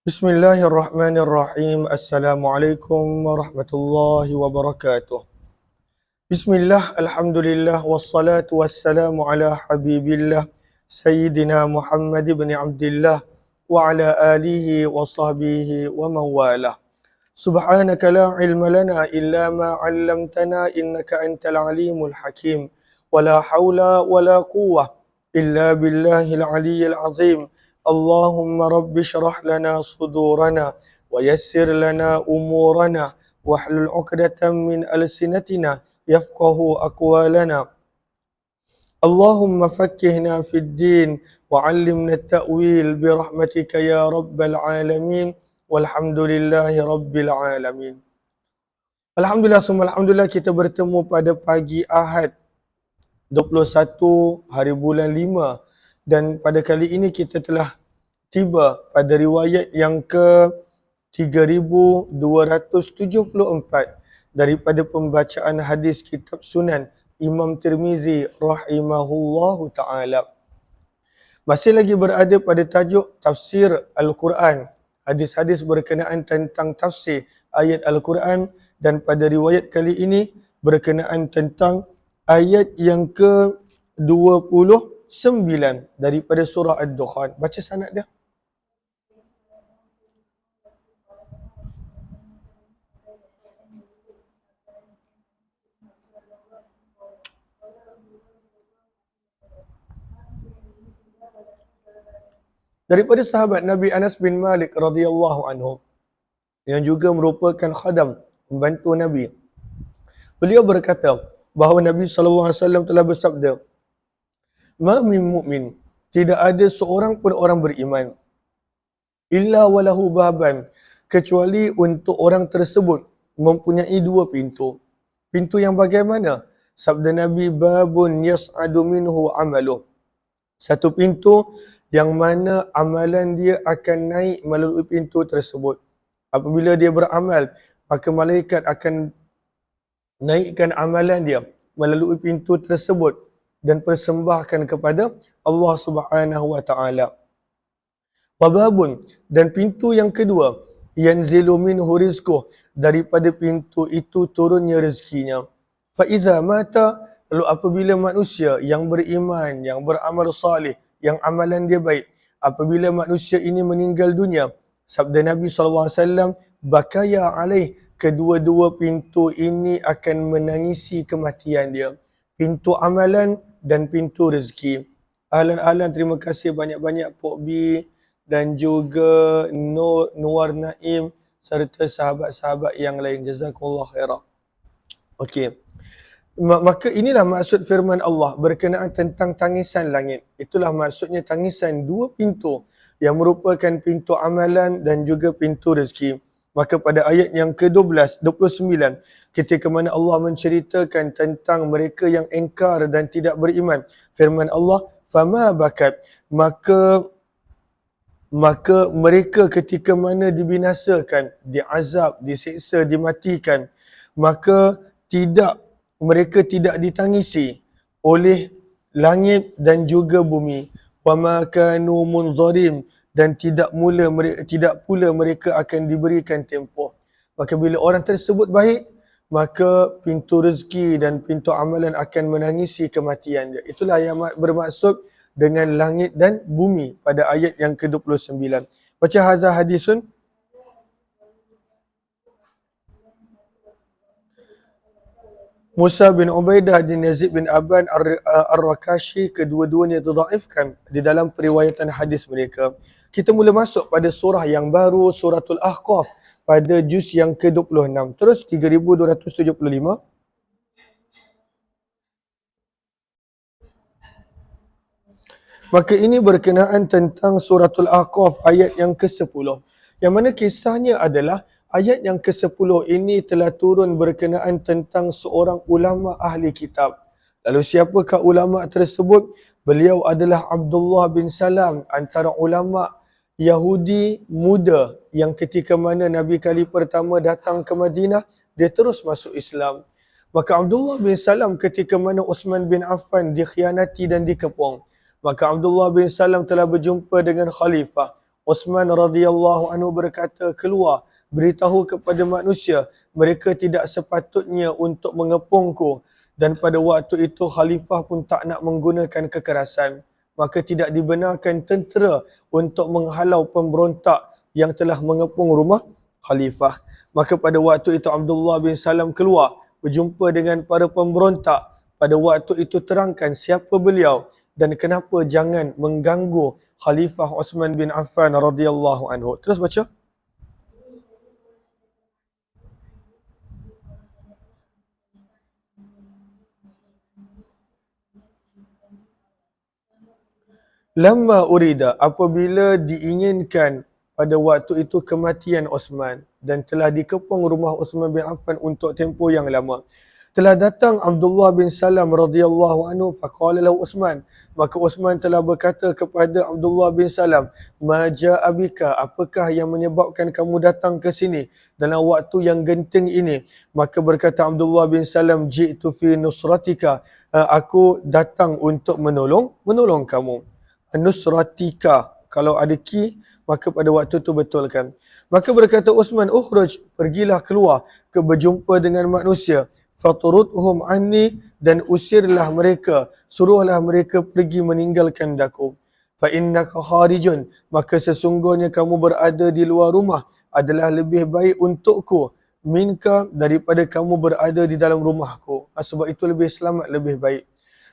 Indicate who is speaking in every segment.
Speaker 1: Bismillahirrahmanirrahim. Assalamualaikum warahmatullahi wabarakatuh. Bismillah, alhamdulillah, wassalatu wassalamu ala habibillah, Sayyidina Muhammad ibn Abdillah, wa ala alihi wa sahbihi wa mawalah. Subhanaka la ilma lana illa ma 'allamtana innaka antal alimul hakim. Wa la hawla wa la quwwah illa billahil aliyyil azim. Allahumma rabbi shrah lana sudurana wa yassir lana umurana wahlul 'uqdatam min alsinatina yafqahu aqwalana. Allahumma fakkihna fid din wa 'allimna at-ta'wil bi rahmatika ya rabbal alamin. Walhamdulillahi rabbil alamin. Alhamdulillah summa alhamdulillah, kita bertemu pada pagi Ahad 21 hari bulan 5, dan pada kali ini kita telah tiba pada riwayat yang ke 3274 daripada pembacaan hadis kitab Sunan Imam Tirmizi rahimahullahu ta'ala. Masih lagi berada pada tajuk tafsir Al-Quran, hadis-hadis berkenaan tentang tafsir ayat Al-Quran, dan pada riwayat kali ini berkenaan tentang ayat yang ke-29 daripada surah Ad-Dukhan. Baca sanad dia. Daripada sahabat Nabi Anas bin Malik radhiyallahu anhu, yang juga merupakan khadam, pembantu Nabi. Beliau berkata bahawa Nabi SAW telah bersabda, "Ma min mu'min, tidak ada seorang pun orang beriman, illa walahu baban, kecuali untuk orang tersebut mempunyai dua pintu." Pintu yang bagaimana? Sabda Nabi, babun yas'adu minhu amaluh. Satu pintu yang mana amalan dia akan naik melalui pintu tersebut. Apabila dia beramal, maka malaikat akan naikkan amalan dia melalui pintu tersebut dan persembahkan kepada Allah Subhanahu wa taala. Wababun, dan pintu yang kedua, yanzilu minhu rizquh, daripada pintu itu turunnya rezekinya. Fa idza mata, lalu apabila manusia yang beriman, yang beramal salih, yang amalan dia baik, apabila manusia ini meninggal dunia, sabda Nabi SAW, bakaya alaih, kedua-dua pintu ini akan menangisi kematian dia. Pintu amalan dan pintu rezeki. Ahlan, terima kasih banyak-banyak Pok B dan juga Nuar Naim serta sahabat-sahabat yang lain. Jazakumullah khairah. Okey. Maka inilah maksud firman Allah berkenaan tentang tangisan langit. Itulah maksudnya tangisan dua pintu yang merupakan pintu amalan dan juga pintu rezeki. Maka pada ayat yang ke-12, 29, ketika mana Allah menceritakan tentang mereka yang engkar dan tidak beriman, firman Allah, "Fama bakat," maka mereka ketika mana dibinasakan, diazab, disiksa, dimatikan, maka mereka tidak ditangisi oleh langit dan juga bumi. Wa ma kanu munzarin, dan tidak pula mereka akan diberikan tempoh. Maka bila orang tersebut baik, maka pintu rezeki dan pintu amalan akan menangisi kematian dia. Itulah yang bermaksud dengan langit dan bumi pada ayat yang ke-29. Baca hadza hadisun. Musa bin Ubaidah dan Yazid bin Aban Ar-Rakashi, kedua-duanya didhaifkan di dalam periwayatan hadis mereka. Kita mula masuk pada surah yang baru, suratul Ahqaf, pada juz yang ke-26. Terus 3275. Maka ini berkenaan tentang suratul Ahqaf ayat yang ke-10. Yang mana kisahnya adalah ayat yang ke-10 ini telah turun berkenaan tentang seorang ulama ahli kitab. Lalu siapakah ulama tersebut? Beliau adalah Abdullah bin Salam, antara ulama Yahudi muda yang ketika mana Nabi kali pertama datang ke Madinah, dia terus masuk Islam. Maka Abdullah bin Salam ketika mana Uthman bin Affan dikhianati dan dikepung, maka Abdullah bin Salam telah berjumpa dengan Khalifah Uthman radhiyallahu anhu berkata, keluar, beritahu kepada manusia, mereka tidak sepatutnya untuk mengepungku. Dan pada waktu itu khalifah pun tak nak menggunakan kekerasan. Maka tidak dibenarkan tentera untuk menghalau pemberontak yang telah mengepung rumah khalifah. Maka pada waktu itu Abdullah bin Salam keluar, berjumpa dengan para pemberontak. Pada waktu itu terangkan siapa beliau dan kenapa jangan mengganggu Khalifah Uthman bin Affan radhiyallahu anhu. Terus baca. Lamma urida, apabila diinginkan pada waktu itu kematian Uthman dan telah dikepung rumah Uthman bin Affan untuk tempoh yang lama. Telah datang Abdullah bin Salam radhiyallahu anhu faqala lahu Uthman, maka Uthman telah berkata kepada Abdullah bin Salam, ma jaa bika, apakah yang menyebabkan kamu datang ke sini dalam waktu yang genting ini? Maka berkata Abdullah bin Salam, ji'tu fi nusratika, aku datang untuk menolong kamu. Nusratika, kalau ada ki maka pada waktu itu betulkan. Maka berkata Uthman, ukhruj, pergilah keluar ke berjumpa dengan manusia, faturudhum anni, dan usirlah mereka, suruhlah mereka pergi meninggalkan daku. Fa innaka kharijun, maka sesungguhnya kamu berada di luar rumah adalah lebih baik untukku minka, daripada kamu berada di dalam rumahku. Sebab itu lebih selamat, lebih baik.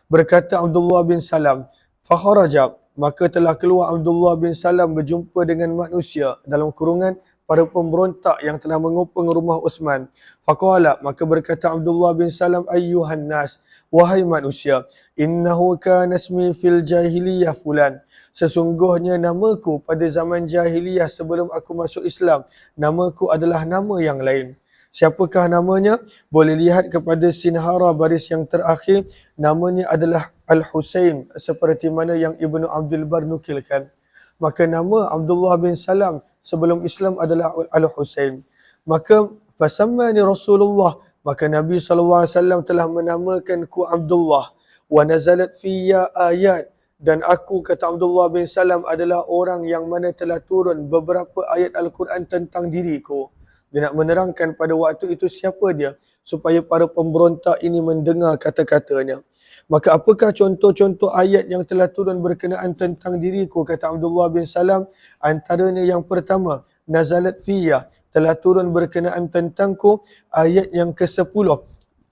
Speaker 1: Berkata Abdullah bin Salam, fa kharaja, maka telah keluar Abdullah bin Salam berjumpa dengan manusia dalam kurungan para pemberontak yang telah mengepung rumah Uthman. Faqala, maka berkata Abdullah bin Salam, ayyuhan nas, wahai manusia, innahu kana ismi fil jahiliyah fulan, sesungguhnya namaku pada zaman jahiliyah sebelum aku masuk Islam, namaku adalah nama yang lain. Siapakah namanya? Boleh lihat kepada sinhara baris yang terakhir, namanya adalah Al-Husain, seperti mana yang Ibnu Abdul Bar nukilkan. Maka nama Abdullah bin Salam sebelum Islam adalah Al-Husain. Maka fasammani Rasulullah, maka Nabi SAW telah menamakan ku Abdullah. Wa nazalat fiyya ayat, dan aku, kata Abdullah bin Salam, adalah orang yang mana telah turun beberapa ayat Al-Quran tentang diriku. Dia nak menerangkan pada waktu itu siapa dia, supaya para pemberontak ini mendengar kata-katanya. Maka apakah contoh-contoh ayat yang telah turun berkenaan tentang diriku, kata Abdullah bin Salam? Antaranya yang pertama, nazalat fiyya, telah turun berkenaan tentangku ayat yang ke-10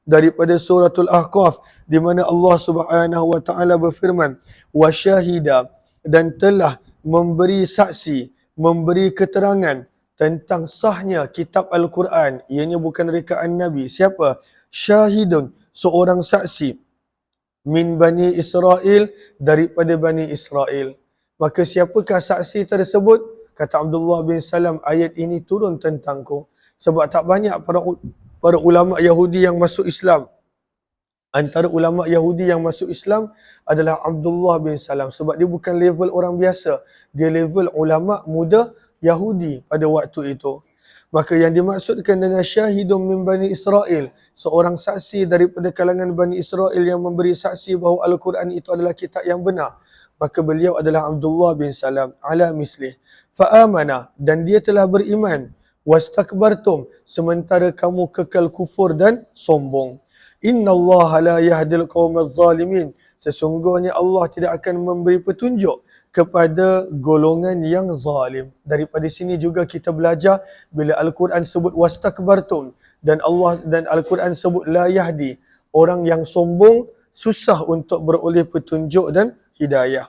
Speaker 1: daripada suratul Ahqaf, di mana Allah Subhanahu wa taala berfirman, wa syahida, dan telah memberi saksi, memberi keterangan tentang sahnya kitab Al-Quran. Ianya bukan rekaan Nabi. Siapa? Syahidun, seorang saksi, min Bani Israel, daripada Bani Israel. Maka siapakah saksi tersebut? Kata Abdullah bin Salam, ayat ini turun tentangku. Sebab tak banyak para ulama Yahudi yang masuk Islam. Antara ulama Yahudi yang masuk Islam adalah Abdullah bin Salam. Sebab dia bukan level orang biasa. Dia level ulama muda Yahudi pada waktu itu. Maka yang dimaksudkan dengan syahidun min Bani Israel, seorang saksi daripada kalangan Bani Israel yang memberi saksi bahawa Al-Quran itu adalah kitab yang benar. Maka beliau adalah Abdullah bin Salam ala mislih. Fa'amana, dan dia telah beriman. Wastakbartum, sementara kamu kekal kufur dan sombong. Inna Allah la yahdil qawmal zalimin, sesungguhnya Allah tidak akan memberi petunjuk kepada golongan yang zalim. Daripada sini juga kita belajar bila Al-Quran sebut wastakbartum dan Al-Quran sebut la yahdi, orang yang sombong susah untuk beroleh petunjuk dan hidayah.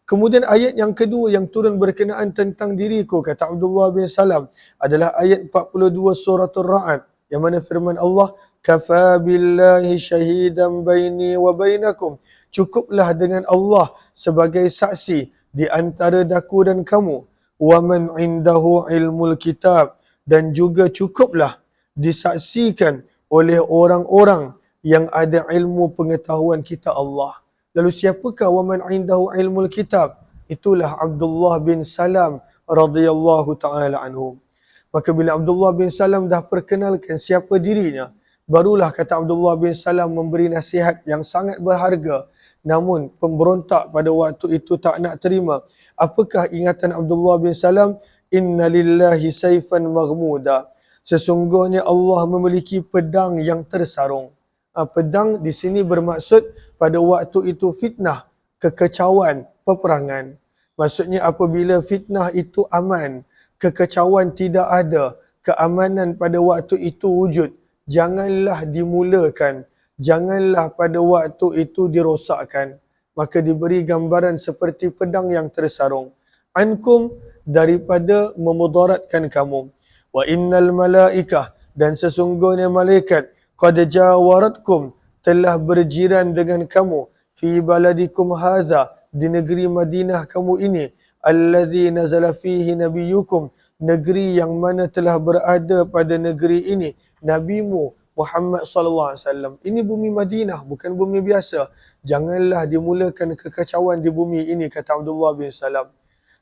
Speaker 1: Kemudian ayat yang kedua yang turun berkenaan tentang diriku, kata Abdullah bin Salam, adalah ayat 42 suratul Ra'd, yang mana firman Allah, kafa billahi syahidan baini wa bainakum, cukuplah dengan Allah sebagai saksi di antara daku dan kamu. Wa man indahu ilmul kitab, dan juga cukuplah disaksikan oleh orang-orang yang ada ilmu pengetahuan kitab Allah. Lalu siapakah wa man indahu ilmul kitab? Itulah Abdullah bin Salam radhiyallahu taala anhu. Maka bila Abdullah bin Salam dah perkenalkan siapa dirinya, barulah kata Abdullah bin Salam memberi nasihat yang sangat berharga. namun pemberontak pada waktu itu tak nak terima. Apakah ingatan Abdullah bin Salam? Inna lillahi saifan maghmuda. Sesungguhnya Allah memiliki pedang yang tersarung. Pedang di sini bermaksud pada waktu itu fitnah, kekecauan, peperangan. Maksudnya apabila fitnah itu aman, kekecauan tidak ada, keamanan pada waktu itu wujud, janganlah dimulakan, janganlah pada waktu itu dirosakkan. Maka diberi gambaran seperti pedang yang tersarung. Ankum, daripada memudaratkan kamu. Wa innal malaikah, dan sesungguhnya malaikat, qad jawaratkum, telah berjiran dengan kamu, fi baladikum hadha, di negeri Madinah kamu ini, alladhi nazala fihi nabiyukum, negeri yang mana telah berada pada negeri ini nabimu Muhammad sallallahu alaihi wasallam. Ini bumi Madinah, bukan bumi biasa. Janganlah dimulakan kekacauan di bumi ini, kata Abdullah bin Salam.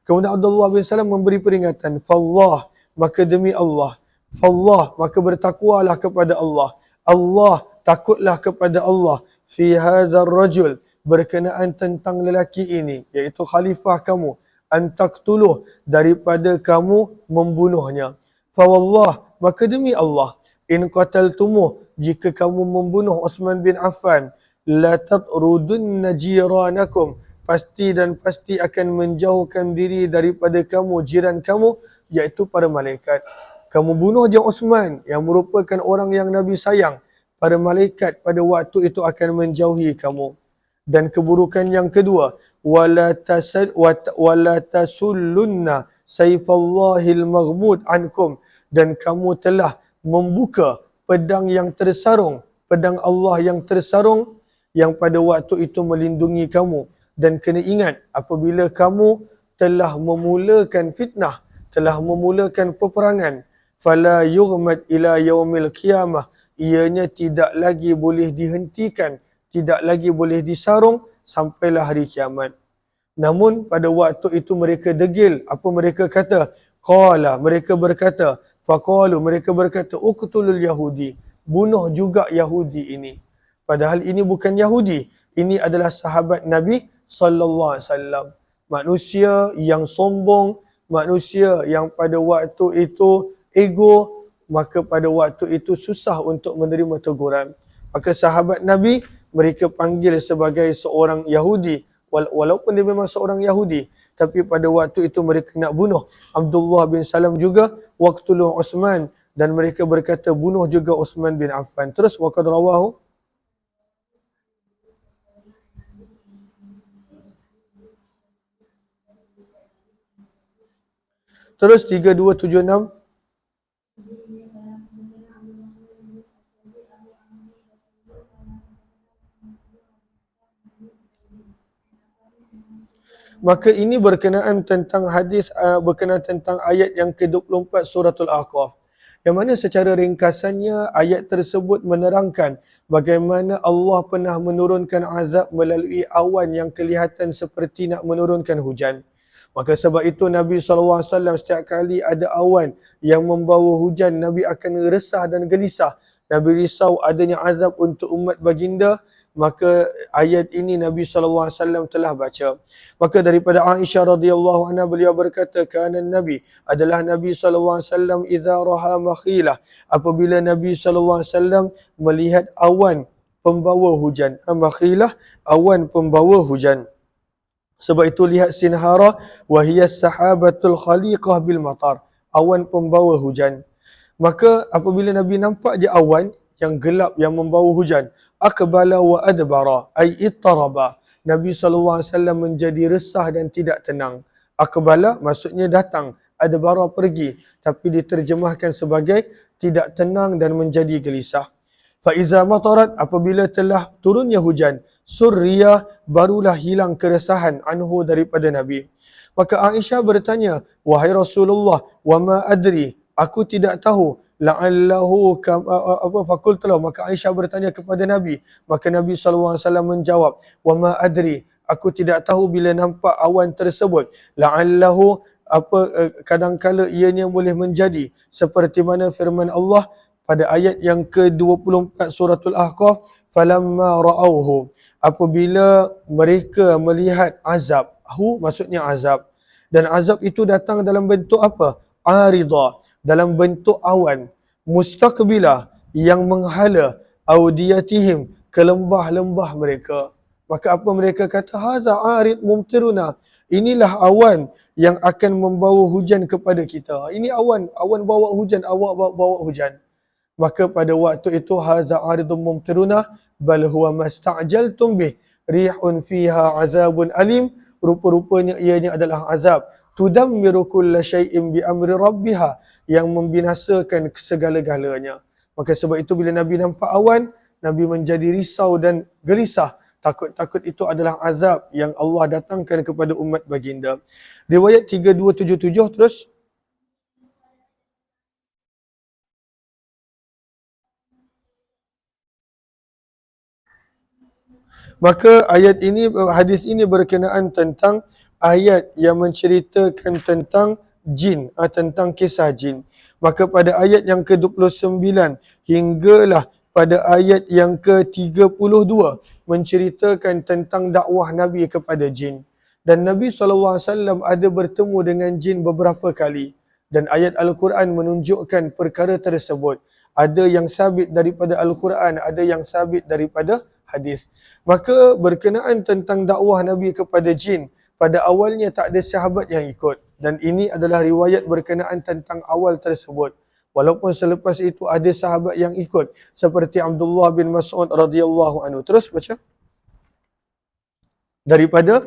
Speaker 1: Kemudian Abdullah bin Salam memberi peringatan, fallah, maka demi Allah, fallah, maka bertakwalah kepada Allah, Allah, takutlah kepada Allah, fi hadzal rajul, berkenaan tentang lelaki ini, iaitu khalifah kamu, antaktuluh, daripada kamu membunuhnya. Fawallah, maka demi Allah, in qataltumuh, jika kamu membunuh Uthman bin Affan, la tatrudunna jiranakum, pasti dan pasti akan menjauhkan diri daripada kamu, jiran kamu, iaitu para malaikat. Kamu bunuh je Uthman, yang merupakan orang yang Nabi sayang, para malaikat pada waktu itu akan menjauhi kamu. Dan keburukan yang kedua, wala tasullunna saifallahil maghmud ankum, dan kamu telah membuka pedang yang tersarung, pedang Allah yang tersarung, yang pada waktu itu melindungi kamu. Dan kena ingat, apabila kamu telah memulakan fitnah, telah memulakan peperangan, fala yughmad ila yaumil qiyamah, ianya tidak lagi boleh dihentikan, tidak lagi boleh disarung sampailah hari kiamat. Namun pada waktu itu mereka degil. Apa mereka kata? Qala, mereka berkata, faqalu, mereka berkata, uqtulul Yahudi, bunuh juga Yahudi ini. Padahal ini bukan Yahudi, ini adalah sahabat Nabi sallallahu alaihi wasallam. Manusia yang sombong, manusia yang pada waktu itu ego, maka pada waktu itu susah untuk menerima teguran. Maka sahabat Nabi mereka panggil sebagai seorang Yahudi, walaupun dia memang seorang Yahudi, tapi pada waktu itu mereka nak bunuh Abdullah bin Salam juga, waqtulu Uthman, dan mereka berkata bunuh juga Uthman bin Affan. Terus waqad rawahu, terus 3276, maka ini berkenaan tentang hadis, berkenaan tentang ayat yang ke-24 suratul Ahqaf, yang mana secara ringkasannya ayat tersebut menerangkan bagaimana Allah pernah menurunkan azab melalui awan yang kelihatan seperti nak menurunkan hujan. Maka sebab itu Nabi SAW setiap kali ada awan yang membawa hujan, Nabi akan resah dan gelisah. Nabi risau adanya azab untuk umat baginda. Maka ayat ini Nabi SAW telah baca. Maka daripada Aisyah radhiyallahu anha, beliau berkata, kana Nabi, adalah Nabi SAW idza raha makhilah, apabila Nabi SAW melihat awan pembawa hujan. Makhilah, awan pembawa hujan. Sebab itu lihat sinhara, wahiyas sahabatul khaliqah bil matar, awan pembawa hujan. Maka apabila Nabi nampak dia awan yang gelap yang membawa hujan, akbala wa adbara, ay ittaraba, Nabi SAW menjadi resah dan tidak tenang. Akbala maksudnya datang, adbara pergi, tapi diterjemahkan sebagai tidak tenang dan menjadi gelisah. Faiza matarat, apabila telah turunnya hujan, surriya, barulah hilang keresahan anhu, daripada Nabi. Maka Aisyah bertanya, wahai Rasulullah, wa ma adri, aku tidak tahu, la'allahu fakultulah, maka Aisyah bertanya kepada Nabi, maka Nabi SAW menjawab, wa ma adri, aku tidak tahu bila nampak awan tersebut, la'allahu, kadangkala ianya boleh menjadi seperti mana firman Allah pada ayat yang ke-24 suratul Ahqaf, falamma ra'auhu, apabila mereka melihat azab. Maksudnya azab. Dan azab itu datang dalam bentuk apa? Aridah, dalam bentuk awan. Mustaqbilah, yang menghala audiyatihim, ke lembah-lembah mereka. Maka apa mereka kata? Hadza arid mumtiruna. Inilah awan yang akan membawa hujan kepada kita. Ini awan bawa hujan, awak bawa hujan. Maka pada waktu itu hadza aridun mumtiruna bal huwa masta'jaltum bih rihun fiha azabun alim. Rupa-rupanya ianya adalah azab. Tudammiru kulla syai'in bi amri rabbiha, yang membinasakan segala-galanya. Maka sebab itu bila Nabi nampak awan, Nabi menjadi risau dan gelisah. Takut-takut itu adalah azab yang Allah datangkan kepada umat baginda. Riwayat 3277 terus. Maka ayat ini, hadis ini berkenaan tentang ayat yang menceritakan tentang jin, tentang kisah jin. Maka pada ayat yang ke-29 hinggalah pada ayat yang ke-32 menceritakan tentang dakwah Nabi kepada jin. Dan Nabi SAW ada bertemu dengan jin beberapa kali. Dan ayat Al-Quran menunjukkan perkara tersebut. Ada yang sabit daripada Al-Quran, ada yang sabit daripada hadis. Maka berkenaan tentang dakwah Nabi kepada jin, pada awalnya tak ada sahabat yang ikut. Dan ini adalah riwayat berkenaan tentang awal tersebut. Walaupun selepas itu ada sahabat yang ikut, seperti Abdullah bin Mas'ud radhiyallahu anhu. Terus baca. Daripada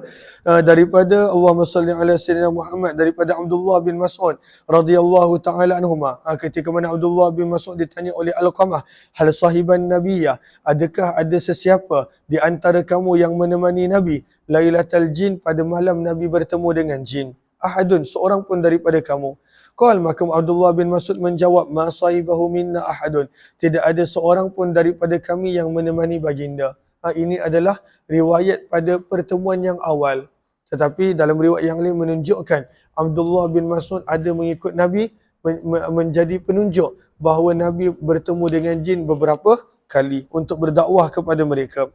Speaker 1: Allahumma salli ala sayyidina Muhammad, daripada Abdullah bin Mas'ud radhiyallahu taala anhuma, ketika mana Abdullah bin Mas'ud ditanya oleh Alqamah, hal sahiban nabiyya, adakah ada sesiapa di antara kamu yang menemani Nabi lailatul jin, pada malam Nabi bertemu dengan jin? Ahadun, seorang pun daripada kamu. Qal, maka Abdullah bin Mas'ud menjawab, ma sahibahu minna ahadun, tidak ada seorang pun daripada kami yang menemani baginda. Ini adalah riwayat pada pertemuan yang awal. Tetapi dalam riwayat yang lain menunjukkan Abdullah bin Mas'ud ada mengikut Nabi, menjadi penunjuk bahawa Nabi bertemu dengan jin beberapa kali untuk berdakwah kepada mereka.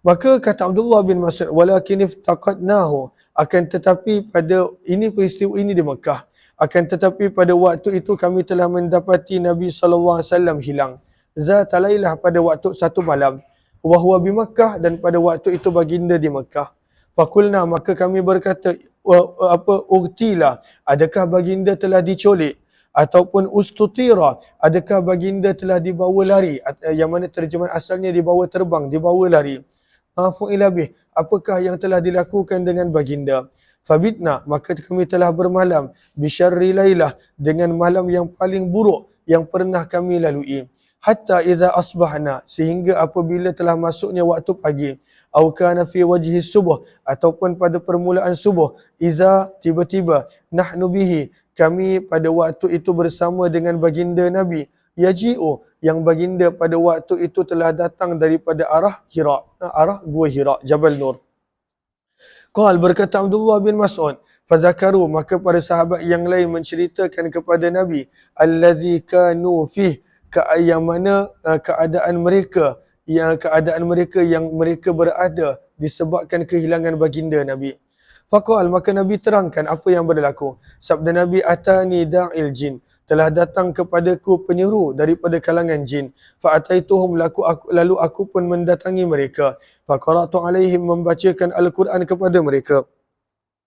Speaker 1: Maka kata Abdullah bin Mas'ud, walakin iftaqadnahu, akan tetapi pada ini, peristiwa ini di Mekah, akan tetapi pada waktu itu kami telah mendapati Nabi SAW hilang. Zata lailah, pada waktu satu malam. Wahuwa bi Makkah, dan pada waktu itu baginda di Mekah. Fakulna, maka kami berkata, urtila, adakah baginda telah dicolik? Ataupun ustutira, adakah baginda telah dibawa lari? Yang mana terjemahan asalnya dibawa terbang, dibawa lari. Fu'ila bih, apakah yang telah dilakukan dengan baginda? Fabitna, maka kami telah bermalam, bisyarri lailah, dengan malam yang paling buruk yang pernah kami lalui. Hatta idza asbahna, sehingga apabila telah masuknya waktu pagi, au kana fi wajhi subuh, ataupun pada permulaan subuh, idza, tiba-tiba, nahnu bihi, kami pada waktu itu bersama dengan baginda Nabi, yaji'u, yang baginda pada waktu itu telah datang daripada arah Hira, arah Gua Hira, Jabal Nur. Qal, berkata Abdullah bin Mas'ud, fadzakaru, maka para sahabat yang lain menceritakan kepada Nabi, allazi kanu fih, yang mana keadaan mereka yang mereka berada disebabkan kehilangan baginda Nabi. Faqal, maka Nabi terangkan apa yang berlaku. Sabda Nabi, atani da'il jin, telah datang kepadaku penyeru daripada kalangan jin. Fa'ataituhum, lalu aku pun mendatangi mereka. Faqara'tu alaihim, membacakan Al-Quran kepada mereka.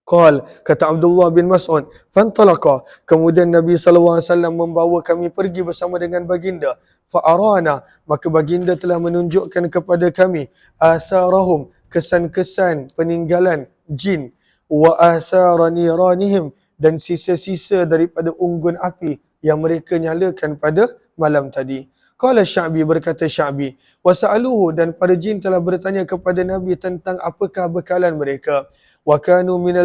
Speaker 1: Qal, kata Abdullah bin Mas'ud, fantalaqa, kemudian Nabi SAW membawa kami pergi bersama dengan baginda. Fa'arana, maka baginda telah menunjukkan kepada kami atharahum, kesan-kesan peninggalan jin, wa athara niranihim, dan sisa-sisa daripada unggun api yang mereka nyalakan pada malam tadi. Qala Sya'bi, berkata Sya'bi, wasa'aluhu, dan para jin telah bertanya kepada Nabi tentang apakah bekalan mereka. Wa kanu min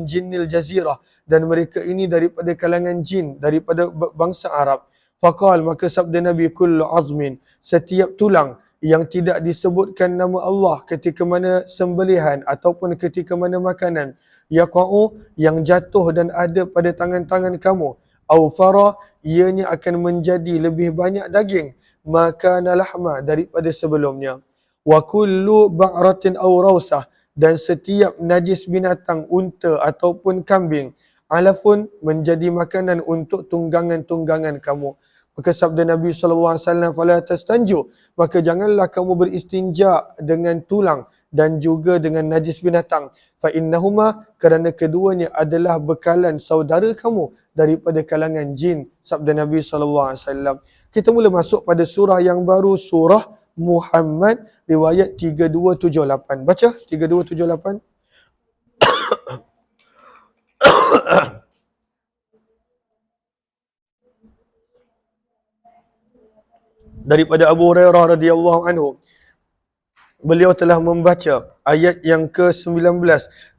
Speaker 1: jinnil jazirah, dan mereka ini daripada kalangan jin, daripada bangsa Arab. Faqal, maka sabda Nabi, kullu azmin, setiap tulang yang tidak disebutkan nama Allah ketika mana sembelihan ataupun ketika mana makanan, yaqa'u, yang jatuh dan ada pada tangan-tangan kamu, au fara, ianya akan menjadi lebih banyak daging, maka nalahma, daripada sebelumnya. wa kullu ba'ratin aw rawthah, dan setiap najis binatang, unta ataupun kambing, alafun, menjadi makanan untuk tunggangan-tunggangan kamu. Maka sabda Nabi SAW, fala tastanju, maka janganlah kamu beristinja dengan tulang dan juga dengan najis binatang. Fa innahuma, kerana keduanya adalah bekalan saudara kamu daripada kalangan jin, sabda Nabi SAW. Kita mula masuk pada surah yang baru, surah Muhammad, riwayat 3278. Baca 3278. Daripada Abu Hurairah radhiyallahu anhu, beliau telah membaca ayat yang ke-19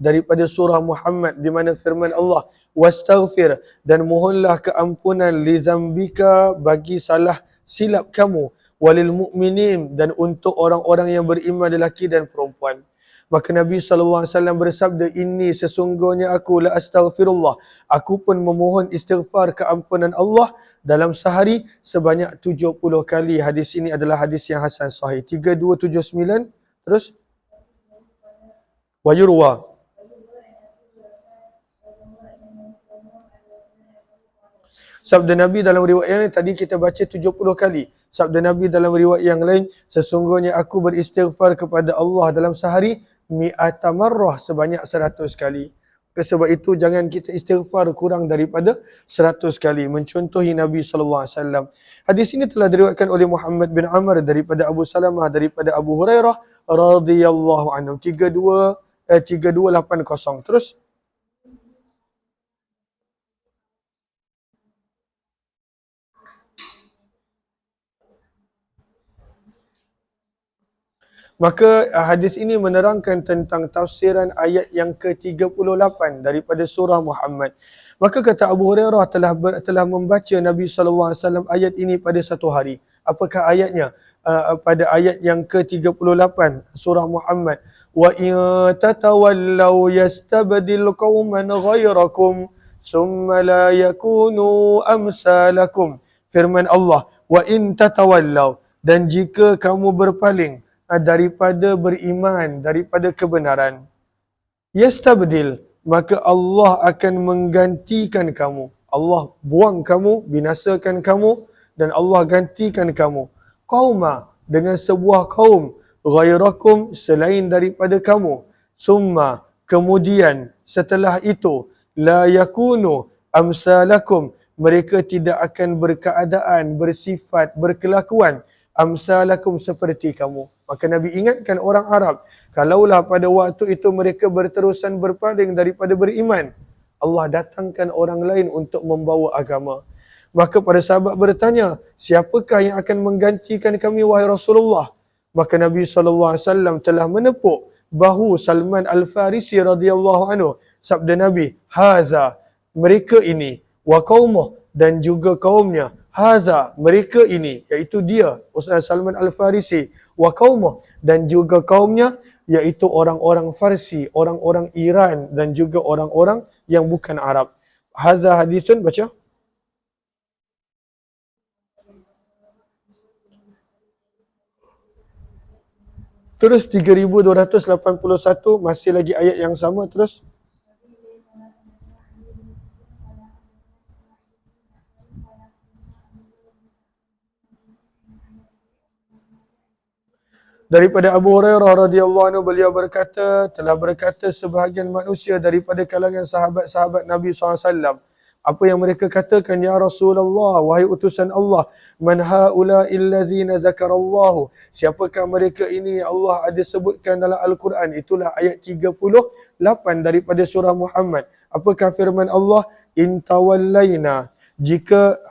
Speaker 1: daripada surah Muhammad, di mana firman Allah, wastaghfir, dan mohonlah keampunan li dzambika, bagi salah silap kamu, walil mu'minin, dan untuk orang-orang yang beriman lelaki dan perempuan. Maka Nabi SAW bersabda, ini sesungguhnya aku la astaghfirullah, aku pun memohon istighfar keampunan Allah dalam sehari sebanyak 70 kali. Hadis ini adalah hadis yang hasan sahih. 3279, terus wayurwa, sabda Nabi dalam riwayat yang lain, tadi kita baca 70 kali. Sabda Nabi dalam riwayat yang lain, sesungguhnya aku beristighfar kepada Allah dalam sehari mi'ata marrah, sebanyak 100 kali. Sebab itu jangan kita istighfar kurang daripada 100 kali, mencontohi Nabi SAW. Hadis ini telah diriwayatkan oleh Muhammad bin Amr daripada Abu Salamah daripada Abu Hurairah radhiyallahu anhu. 3280. Terus maka hadis ini menerangkan tentang tafsiran ayat yang ke-38 daripada surah Muhammad. Maka kata Abu Hurairah telah membaca Nabi SAW ayat ini pada satu hari. Apakah ayatnya? Pada ayat yang ke-38 surah Muhammad. Wa in tatawallaw yastabdil qauman ghairakum thumma la yakunu amsalakum. Firman Allah, wa in tatawallaw, dan jika kamu berpaling daripada beriman, daripada kebenaran, yastabdil, maka Allah akan menggantikan kamu. Allah buang kamu, binasakan kamu, dan Allah gantikan kamu. Qauma, dengan sebuah kaum, ghairakum, selain daripada kamu. Summa, kemudian setelah itu, la yakunu amsalakum, mereka tidak akan berkeadaan, bersifat, berkelakuan amsalakum, seperti kamu. Maka Nabi ingatkan orang Arab, kalaulah pada waktu itu mereka berterusan berpaling daripada beriman, Allah datangkan orang lain untuk membawa agama. Maka para sahabat bertanya, siapakah yang akan menggantikan kami wahai Rasulullah? Maka Nabi SAW telah menepuk bahu Salman Al-Farisi radhiyallahu anhu. Sabda Nabi, hadza, mereka ini, wa qaumuh, dan juga kaumnya, hadza, mereka ini, iaitu dia, Ustaz Salman Al-Farisi, wa qaumuh, dan juga kaumnya, iaitu orang-orang Farsi, orang-orang Iran, dan juga orang-orang yang bukan Arab. Hadza hadithun, baca. Terus 3281, masih lagi ayat yang sama, terus. Daripada Abu Hurairah radhiyallahu anhu, beliau berkata, telah berkata sebahagian manusia daripada kalangan sahabat-sahabat Nabi SAW. Apa yang mereka katakan, ya Rasulullah, wahai utusan Allah, man haula illadzina dzakarallahu, siapakah mereka ini Allah ada sebutkan dalam Al-Quran? Itulah ayat 38 daripada surah Muhammad. Apakah firman Allah? In tawallaina, jika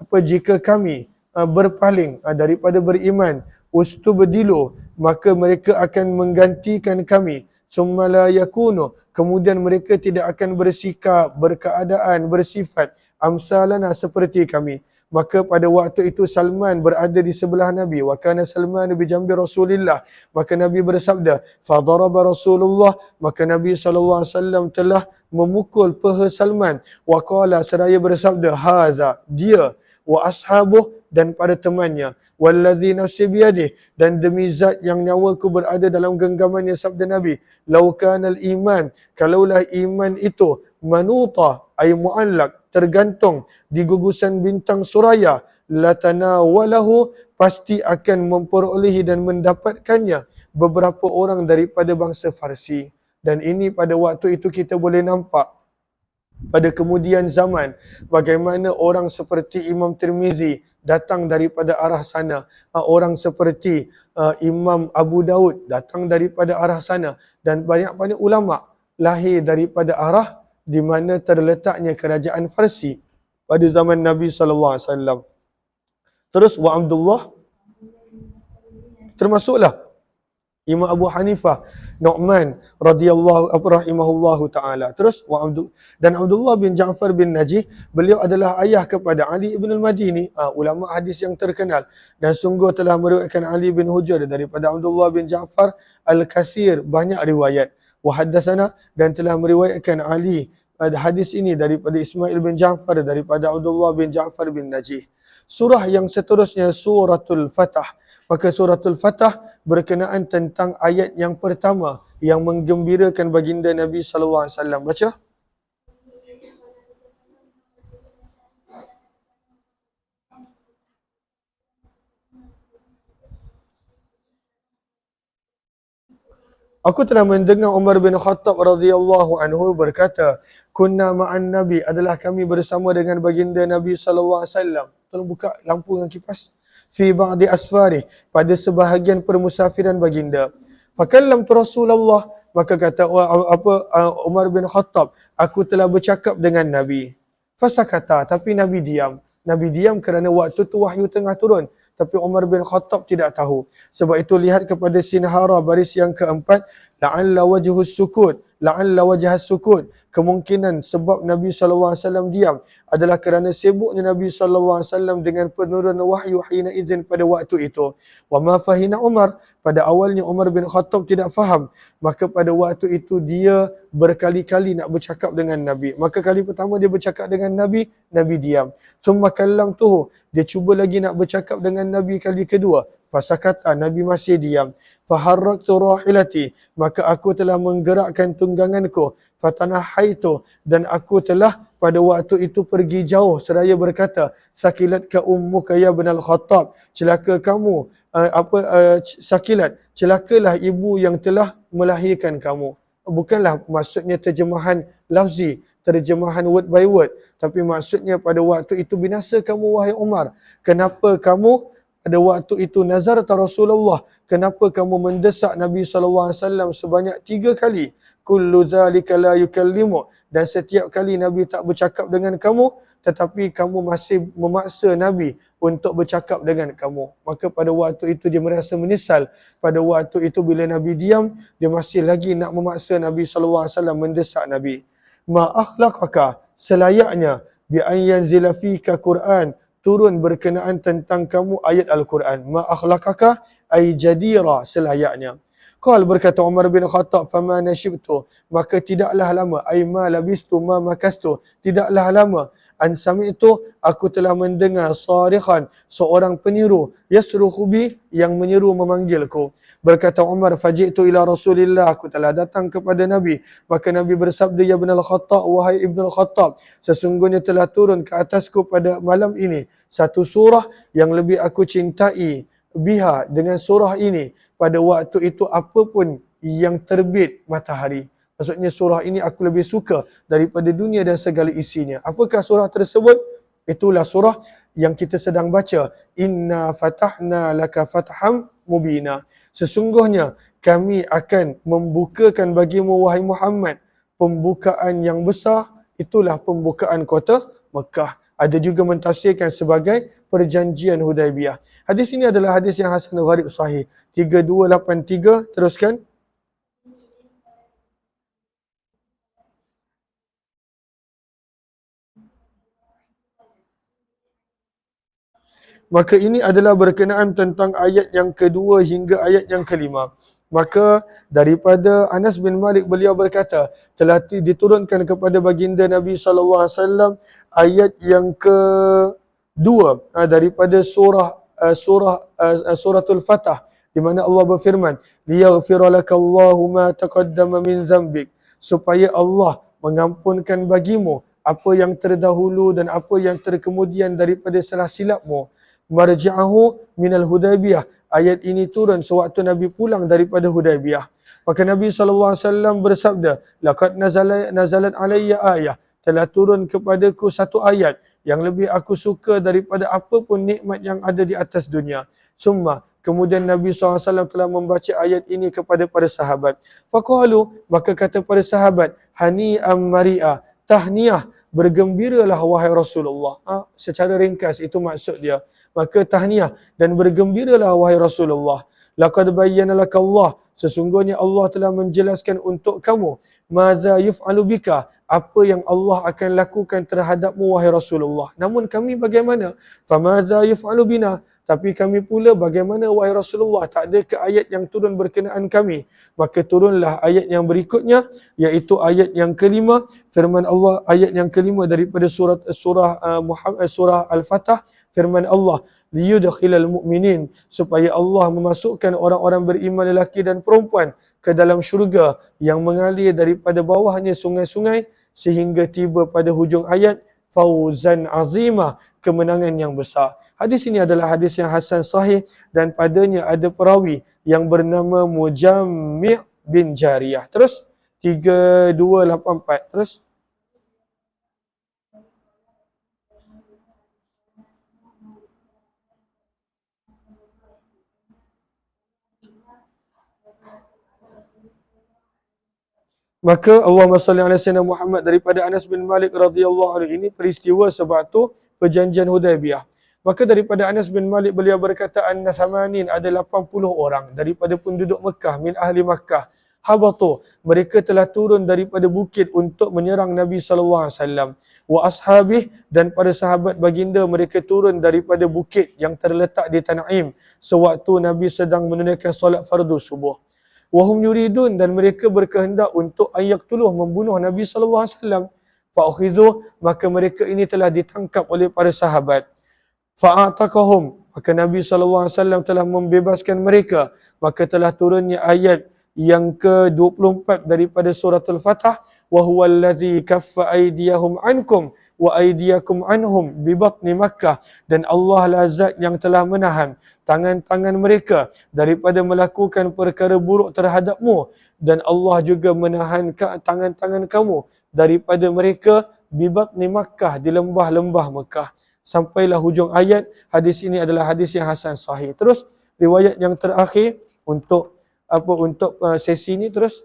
Speaker 1: kami berpaling daripada beriman, ustubdilu, maka mereka akan menggantikan kami, summa la yakunu, kemudian mereka tidak akan bersikap, berkeadaan, bersifat amsalana, seperti kami. Maka pada waktu itu Salman berada di sebelah Nabi, wa kana Salman bi jambi Rasulillah, maka Nabi bersabda, fadaraba Rasulullah, maka Nabi SAW telah memukul paha Salman, wa qala, seraya bersabda, hadza, dia, wa ashabuh, dan pada temannya. Walladzi nafsi biyadih, dan demi zat yang nyawaku berada dalam genggamannya, sabda Nabi, lau kanal iman, kalaulah iman itu manuta ay muallak, tergantung di gugusan bintang suraya, latanawalahu, pasti akan memperolehi dan mendapatkannya beberapa orang daripada bangsa Farsi. Dan ini pada waktu itu kita boleh nampak pada kemudian zaman bagaimana orang seperti Imam Tirmizi datang daripada arah sana, orang seperti Imam Abu Daud datang daripada arah sana, dan banyak-banyak ulama lahir daripada arah di mana terletaknya kerajaan Farsi pada zaman Nabi sallallahu alaihi wasallam. Terus wa Abdullah termasuklah Imam Abu Hanifah, Nu'man radhiyallahu rahimahullahu taala. Terus dan Abdullah bin Ja'far bin Najih, beliau adalah ayah kepada Ali ibn al-Madini, ulama hadis yang terkenal, dan sungguh telah meriwayatkan Ali bin Hujr daripada Abdullah bin Ja'far al-Kathir, banyak riwayat. Wa haddatsana, dan telah meriwayatkan Ali hadis ini daripada Ismail bin Ja'far daripada Abdullah bin Ja'far bin Najih. Surah yang seterusnya suratul Fatah. Maka suratul Fatah berkenaan tentang ayat yang pertama yang menggembirakan baginda Nabi sallallahu alaihi wasallam. Baca. Aku telah mendengar Umar bin Khattab radhiyallahu anhu berkata, kunna ma'an Nabi, adalah kami bersama dengan baginda Nabi sallallahu alaihi wasallam. Tolong buka lampu dengan kipas. Fi ba'di asfari, pada sebahagian permusafiran baginda. Fakallamtu Rasulullah, maka kata Umar bin Khattab, aku telah bercakap dengan Nabi. Fasakata, tapi Nabi diam. Nabi diam kerana waktu tu wahyu tengah turun. Tapi Umar bin Khattab tidak tahu. Sebab itu lihat kepada sinhara baris yang keempat, la'alla wajhus sukut, la'alla wajhas sukut. Kemungkinan sebab Nabi SAW diam adalah kerana sibuknya Nabi SAW dengan penurunan wahyu hina idzin pada waktu itu. Wa ma fahina Umar, pada awalnya Umar bin Khattab tidak faham. Maka pada waktu itu dia berkali-kali nak bercakap dengan Nabi. Maka kali pertama dia bercakap dengan Nabi, Nabi diam. Thumma kallamtuhu, dia cuba lagi nak bercakap dengan Nabi kali kedua. Fasakata, Nabi masih diam. Faharraktu rahilati, maka aku telah menggerakkan tungganganku. Fatanahaitu, dan aku telah pada waktu itu pergi jauh seraya berkata, sakilatka ummuka ya ibn al-Khattab, celaka kamu, sakilat, celakalah ibu yang telah melahirkan kamu. Bukanlah maksudnya terjemahan lafzi, terjemahan word by word, tapi maksudnya pada waktu itu binasa kamu wahai Umar. Kenapa kamu pada waktu itu nazarta Rasulullah, kenapa kamu mendesak Nabi SAW sebanyak 3 kali? Kullu dhalika la yukallimu, dan setiap kali Nabi tak bercakap dengan kamu, tetapi kamu masih memaksa Nabi untuk bercakap dengan kamu. Maka pada waktu itu dia merasa menyesal. Pada waktu itu bila Nabi diam, dia masih lagi nak memaksa Nabi SAW mendesak Nabi. Ma akhlaqaka, selayaknya bi an yanzila fika Quran, turun berkenaan tentang kamu ayat Al-Quran. Ma akhlaqaka ay jadira, selayaknya. Qal, berkata Umar bin Khattab, fama nashibtu, maka tidaklah lama, ay ma labistu ma makastu, tidaklah lama, an sami'tu, aku telah mendengar sarikhan, seorang peniru, yasrukhu bi, yang menyeru memanggilku. Berkata Umar, faji'tu ila Rasulillah, aku telah datang kepada Nabi. Maka Nabi bersabda, ya ibn al-Khattab, wahai ibn al-Khattab, sesungguhnya telah turun ke atasku pada malam ini satu surah yang lebih aku cintai biha, dengan surah ini, pada waktu itu apapun yang terbit matahari. Maksudnya surah ini aku lebih suka daripada dunia dan segala isinya. Apakah surah tersebut? Itulah surah yang kita sedang baca. Inna fatahna laka fatham mubina. Sesungguhnya kami akan membukakan bagimu wahai Muhammad pembukaan yang besar, itulah pembukaan kota Mekah. Ada juga mentafsirkan sebagai perjanjian Hudaibiyah. Hadis ini adalah hadis yang hasan gharib sahih. 3283, teruskan. Maka ini adalah berkenaan tentang ayat yang kedua hingga ayat yang kelima. Maka daripada Anas bin Malik, beliau berkata, telah diturunkan kepada baginda Nabi SAW ayat yang ke daripada suratul Fatah, di mana Allah berfirman, liyaghfira lakallahu ma taqaddama min dzambik, supaya Allah mengampunkan bagimu apa yang terdahulu dan apa yang terkemudian daripada salah silapmu. Marji'ahu minal Hudaybiyah. Ayat ini turun sewaktu Nabi pulang daripada Hudaybiyah. Maka Nabi SAW bersabda, laqad nazalat alayya ayah, telah turun kepadaku satu ayat yang lebih aku suka daripada apa pun nikmat yang ada di atas dunia. Summa, kemudian Nabi SAW telah membaca ayat ini kepada para sahabat. Faqalu, maka kata para sahabat, hani'am mari'a, tahniah, bergembiralah wahai Rasulullah. Secara ringkas itu maksud dia. Maka tahniah dan bergembiralah wahai Rasulullah. Laqad bayyana lakallah, sesungguhnya Allah telah menjelaskan untuk kamu, madza yuf'alu bika, apa yang Allah akan lakukan terhadapmu wahai Rasulullah. Namun kami bagaimana? Famadza yuf'alu bina, tapi kami pula bagaimana wahai Rasulullah? Tak ada ke ayat yang turun berkenaan kami. Maka turunlah ayat yang berikutnya, iaitu ayat yang kelima, firman Allah, ayat yang kelima daripada surah Al-Fatah, firman Allah, liyudkhilal mu'minin, supaya Allah memasukkan orang-orang beriman lelaki dan perempuan ke dalam syurga yang mengalir daripada bawahnya sungai-sungai, sehingga tiba pada hujung ayat, fauzan azimah, kemenangan yang besar. Hadis ini adalah hadis yang hasan sahih dan padanya ada perawi yang bernama Mujammi' bin Jariyah. Terus 3284. Terus maka Allahumma salli ala sayyidina Muhammad, daripada Anas bin Malik radhiyallahu anhu, ini peristiwa sebab perjanjian Hudaybiyah. Maka daripada Anas bin Malik beliau berkata, anna thamanin, ada 80 orang daripada penduduk Mekah, min ahli Makkah, habatu, mereka telah turun daripada bukit untuk menyerang Nabi sallallahu alaihi wasallam. Wa ashabih, dan pada sahabat baginda mereka turun daripada bukit yang terletak di Tan'im sewaktu Nabi sedang menunaikan solat fardu subuh. Wahum yuridun, dan mereka berkehendak untuk ayaktuluh, membunuh Nabi sallallahu alaihi wasallam. Fa'ukhidhu, maka mereka ini telah ditangkap oleh para sahabat. Fa'ataqahum, maka Nabi sallallahu alaihi wasallam telah membebaskan mereka. Maka telah turunnya ayat yang ke-24 daripada suratul Fatah, wa huwal ladzi kaffa aydiyahum ankum wa aydiyakum anhum bi batni Makkah, dan Allah lah zat yang telah menahan tangan-tangan mereka daripada melakukan perkara buruk terhadapmu, dan Allah juga menahan tangan-tangan kamu daripada mereka bi batni Makkah, di lembah-lembah Mekah. Sampailah hujung ayat. Hadis ini adalah hadis yang hasan sahih. Terus riwayat yang terakhir untuk sesi ini, terus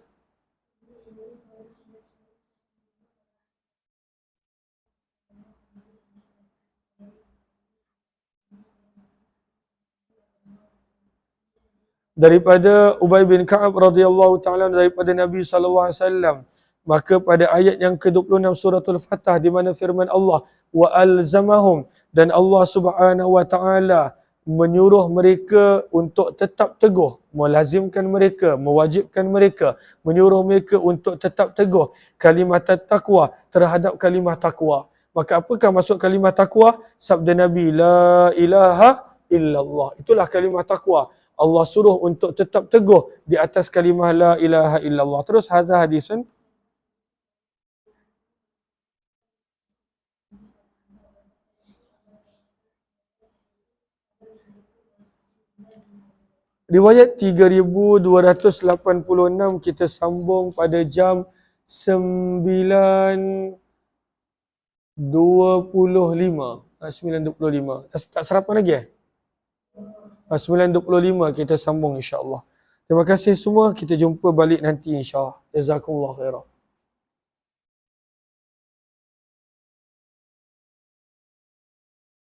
Speaker 1: daripada Ubay bin Ka'ab radhiyallahu taala daripada Nabi sallallahu alaihi wasallam. Maka pada ayat yang ke-26 suratul Fatah, di mana firman Allah, wa alzamahum, dan Allah Subhanahu wa taala menyuruh mereka untuk tetap teguh, melazimkan mereka, mewajibkan mereka, menyuruh mereka untuk tetap teguh kalimat taqwa, terhadap kalimah takwa. Maka apakah maksud kalimah takwa? Sabda Nabi, la ilaha illallah. Itulah kalimah takwa. Allah suruh untuk tetap teguh di atas kalimah la ilaha illallah. Terus hadha hadisun riwayat 3286, kita sambung pada jam 9.25. 9.25. Tak sarapan lagi 9.25 kita sambung insya-Allah. Terima kasih semua, kita jumpa balik nanti insya-Allah. Jazakumullah khairan.